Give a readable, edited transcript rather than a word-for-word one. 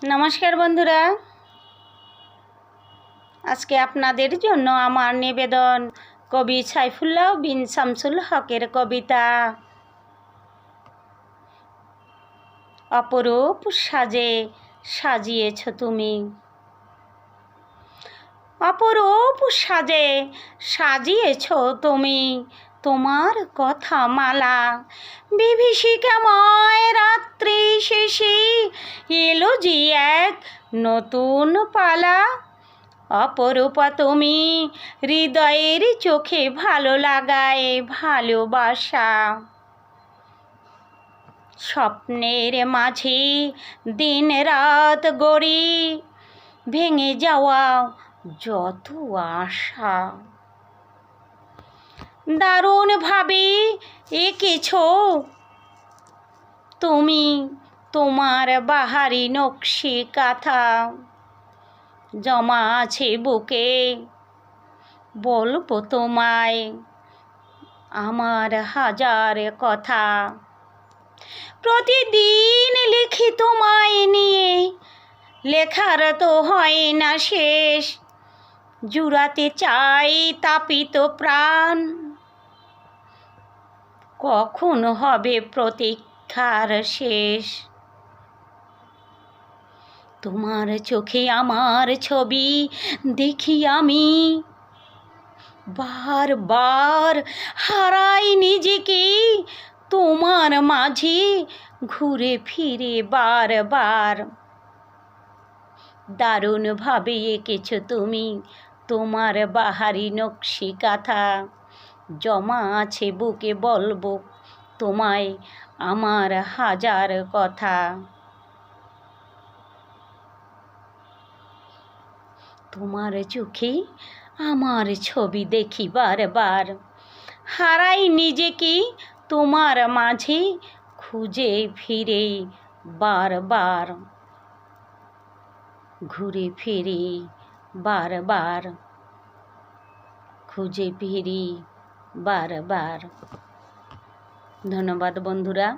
নমস্কার বন্ধুরা, আজকে আপনাদের জন্য আমার নিবেদন কবি সাইফুল্লাহ বিন শামসুল হকের কবিতা অপরূপ সাজে সাজিয়েছ তুমি। অপরূপ সাজে সাজিয়েছ তুমি তোমার কথা মালা। বিভীষিকাময় রাত্রি শেষে এলো যে এক নতুন পালা। অপরূপা তুমি হৃদয়ের চোখে ভালো লাগায় ভালোবাসা। স্বপ্নের মাঝে দিন রাত গড়ি ভেঙে যাওয়া যত আশা। দারুণভাবে এঁকেছ তুমি তোমার বাহারি নকশি কাঁথা। জমা আছে বুকে বলবো তোমায় আমার হাজার কথা। প্রতিদিন লিখি তোমায় নিয়ে, লেখার তো হয় না শেষ। জুড়াতে চাই তাপিত প্রাণ, কখন হবে প্রতীক্ষার শেষ। তোমার চোখে আমার ছবি দেখি আমি, বারবার হারাই নিজেকে তোমার মাঝে ঘুরে ফিরে বারবার। দারুণভাবে এঁকেছ তুমি তোমার বাহারি নকশি কাঁথা। জমা আছে বুকে বলবো তোমায় আমার হাজার কথা। তোমার চোখে আমার ছবি দেখি বারবার, হারাই নিজেকে তোমার মাঝে খুঁজে ফিরে বারবার। ঘুরে ফিরি বারবার, খুঁজে ফিরি বারবার। ধন্যবাদ বন্ধুরা।